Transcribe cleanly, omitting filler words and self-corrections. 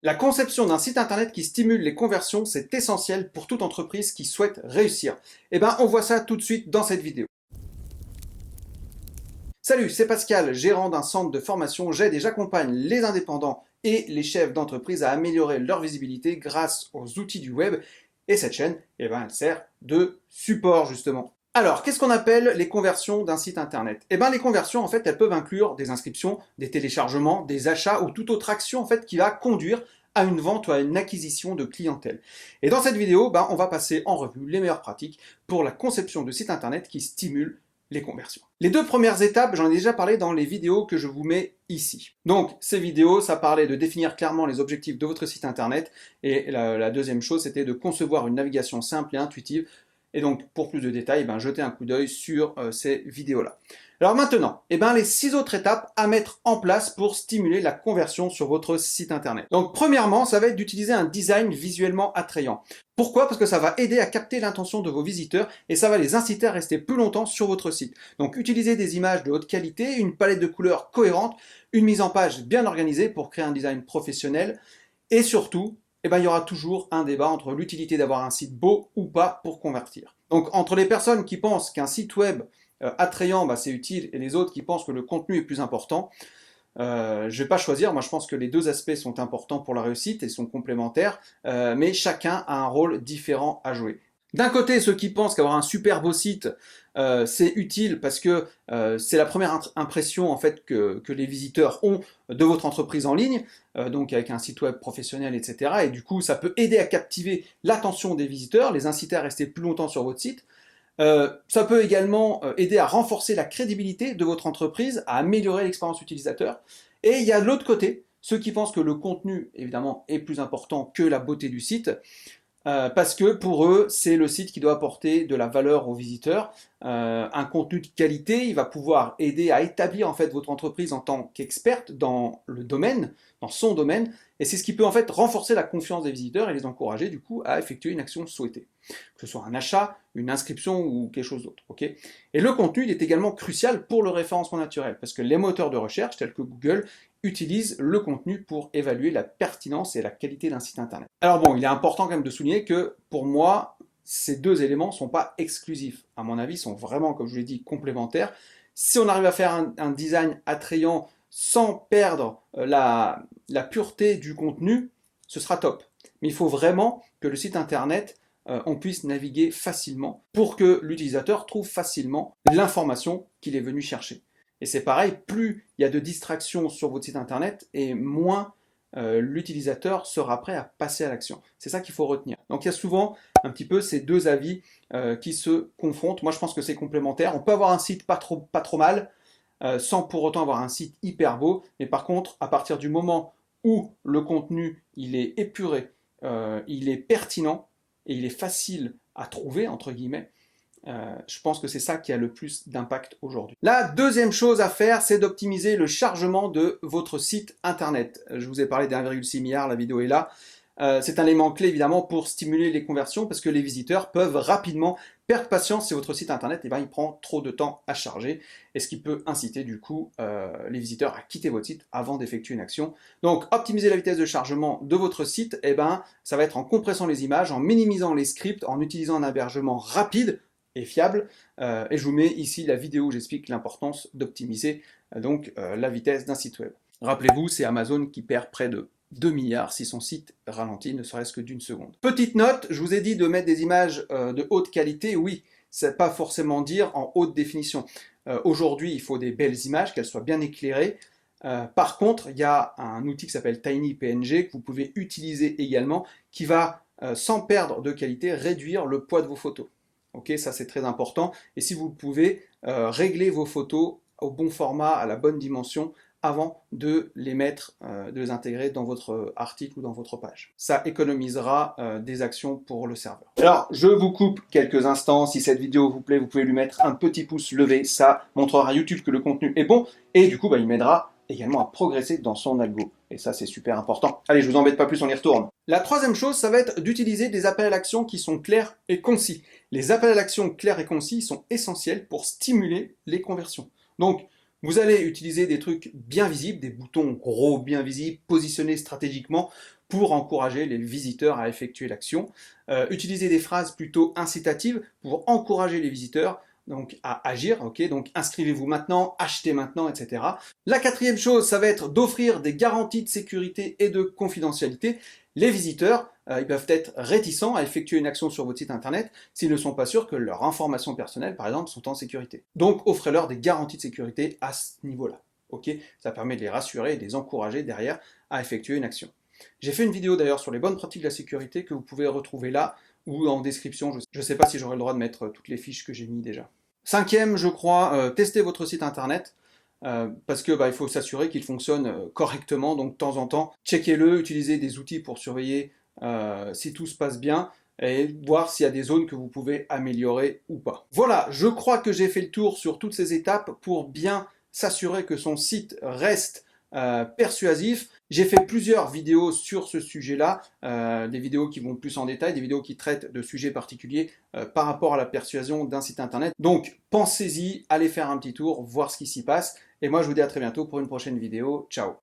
La conception d'un site internet qui stimule les conversions, c'est essentiel pour toute entreprise qui souhaite réussir. Eh bien, on voit ça tout de suite dans cette vidéo. Salut, c'est Pascal, gérant d'un centre de formation. J'aide et j'accompagne les indépendants et les chefs d'entreprise à améliorer leur visibilité grâce aux outils du web. Et cette chaîne, eh ben, elle sert de support justement. Alors, qu'est-ce qu'on appelle les conversions d'un site internet? Eh bien, les conversions, en fait, elles peuvent inclure des inscriptions, des téléchargements, des achats ou toute autre action, en fait, qui va conduire à une vente ou à une acquisition de clientèle. Et dans cette vidéo, on va passer en revue les meilleures pratiques pour la conception de sites internet qui stimulent les conversions. Les deux premières étapes, j'en ai déjà parlé dans les vidéos que je vous mets ici. Donc, ces vidéos, ça parlait de définir clairement les objectifs de votre site internet, et la deuxième chose, c'était de concevoir une navigation simple et intuitive. Et donc, pour plus de détails, jetez un coup d'œil sur ces vidéos-là. Alors maintenant, les 6 autres étapes à mettre en place pour stimuler la conversion sur votre site internet. Donc, premièrement, ça va être d'utiliser un design visuellement attrayant. Pourquoi? Parce que ça va aider à capter l'intention de vos visiteurs et ça va les inciter à rester plus longtemps sur votre site. Donc, utilisez des images de haute qualité, une palette de couleurs cohérente, une mise en page bien organisée pour créer un design professionnel et surtout, il y aura toujours un débat entre l'utilité d'avoir un site beau ou pas pour convertir. Donc entre les personnes qui pensent qu'un site web attrayant, c'est utile, et les autres qui pensent que le contenu est plus important, je ne vais pas choisir. Moi je pense que les deux aspects sont importants pour la réussite et sont complémentaires, mais chacun a un rôle différent à jouer. D'un côté, ceux qui pensent qu'avoir un super beau site, c'est utile parce que c'est la première impression en fait que les visiteurs ont de votre entreprise en ligne, donc avec un site web professionnel, etc. Et du coup, ça peut aider à captiver l'attention des visiteurs, les inciter à rester plus longtemps sur votre site. Ça peut également aider à renforcer la crédibilité de votre entreprise, à améliorer l'expérience utilisateur. Et il y a de l'autre côté, ceux qui pensent que le contenu, évidemment, est plus important que la beauté du site. Parce que pour eux, c'est le site qui doit apporter de la valeur aux visiteurs, un contenu de qualité. Il va pouvoir aider à établir en fait votre entreprise en tant qu'experte dans le domaine, dans son domaine, et c'est ce qui peut en fait renforcer la confiance des visiteurs et les encourager du coup à effectuer une action souhaitée, que ce soit un achat, une inscription ou quelque chose d'autre. Okay, et le contenu il est également crucial pour le référencement naturel, parce que les moteurs de recherche tels que Google utilisent le contenu pour évaluer la pertinence et la qualité d'un site internet. Alors bon, il est important quand même de souligner que pour moi, ces deux éléments ne sont pas exclusifs. À mon avis, ils sont vraiment, comme je vous l'ai dit, complémentaires. Si on arrive à faire un design attrayant sans perdre la pureté du contenu, ce sera top. Mais il faut vraiment que le site internet, on puisse naviguer facilement pour que l'utilisateur trouve facilement l'information qu'il est venu chercher. Et c'est pareil, plus il y a de distractions sur votre site internet et moins l'utilisateur sera prêt à passer à l'action. C'est ça qu'il faut retenir. Donc il y a souvent un petit peu ces deux avis qui se confrontent. Moi je pense que c'est complémentaire. On peut avoir un site pas trop mal, sans pour autant avoir un site hyper beau. Mais par contre, à partir du moment où le contenu il est épuré, il est pertinent et il est facile à trouver, entre guillemets, je pense que c'est ça qui a le plus d'impact aujourd'hui. La deuxième chose à faire, c'est d'optimiser le chargement de votre site internet. Je vous ai parlé d'1,6 milliard, la vidéo est là. C'est un élément clé évidemment pour stimuler les conversions parce que les visiteurs peuvent rapidement perdre patience si votre site internet il prend trop de temps à charger, et ce qui peut inciter du coup les visiteurs à quitter votre site avant d'effectuer une action. Donc optimiser la vitesse de chargement de votre site, ça va être en compressant les images, en minimisant les scripts, en utilisant un hébergement rapide et fiable, et je vous mets ici la vidéo où j'explique l'importance d'optimiser la vitesse d'un site web. Rappelez-vous, c'est Amazon qui perd près de 2 milliards si son site ralentit ne serait-ce que d'une seconde. Petite note, je vous ai dit de mettre des images de haute qualité. Oui, c'est pas forcément dire en haute définition. Aujourd'hui, il faut des belles images, qu'elles soient bien éclairées. Par contre, il y a un outil qui s'appelle TinyPNG que vous pouvez utiliser également, qui va, sans perdre de qualité, réduire le poids de vos photos. Ok, ça c'est très important. Et si vous pouvez régler vos photos au bon format, à la bonne dimension, avant de les mettre, de les intégrer dans votre article ou dans votre page. Ça économisera des actions pour le serveur. Alors, je vous coupe quelques instants. Si cette vidéo vous plaît, vous pouvez lui mettre un petit pouce levé. Ça montrera à YouTube que le contenu est bon. Et du coup, il m'aidera également à progresser dans son algo. Et ça, c'est super important. Allez, je vous embête pas plus, on y retourne. La troisième chose, ça va être d'utiliser des appels à l'action qui sont clairs et concis. Les appels à l'action clairs et concis sont essentiels pour stimuler les conversions. Donc, vous allez utiliser des trucs bien visibles, des boutons gros bien visibles, positionnés stratégiquement pour encourager les visiteurs à effectuer l'action. Utilisez des phrases plutôt incitatives pour encourager les visiteurs donc à agir, ok, donc inscrivez-vous maintenant, achetez maintenant, etc. La quatrième chose, ça va être d'offrir des garanties de sécurité et de confidentialité. Les visiteurs, ils peuvent être réticents à effectuer une action sur votre site internet s'ils ne sont pas sûrs que leurs informations personnelles, par exemple, sont en sécurité. Donc offrez-leur des garanties de sécurité à ce niveau-là. Ok, ça permet de les rassurer et de les encourager derrière à effectuer une action. J'ai fait une vidéo d'ailleurs sur les bonnes pratiques de la sécurité que vous pouvez retrouver là ou en description. Je ne sais pas si j'aurai le droit de mettre toutes les fiches que j'ai mis déjà. Cinquième, je crois, testez votre site internet. Parce que il faut s'assurer qu'il fonctionne correctement, donc de temps en temps, checkez-le, utilisez des outils pour surveiller si tout se passe bien et voir s'il y a des zones que vous pouvez améliorer ou pas. Voilà, je crois que j'ai fait le tour sur toutes ces étapes pour bien s'assurer que son site reste persuasif. J'ai fait plusieurs vidéos sur ce sujet-là, des vidéos qui vont plus en détail, des vidéos qui traitent de sujets particuliers par rapport à la persuasion d'un site internet. Donc pensez-y, allez faire un petit tour, voir ce qui s'y passe. Et moi je vous dis à très bientôt pour une prochaine vidéo. Ciao!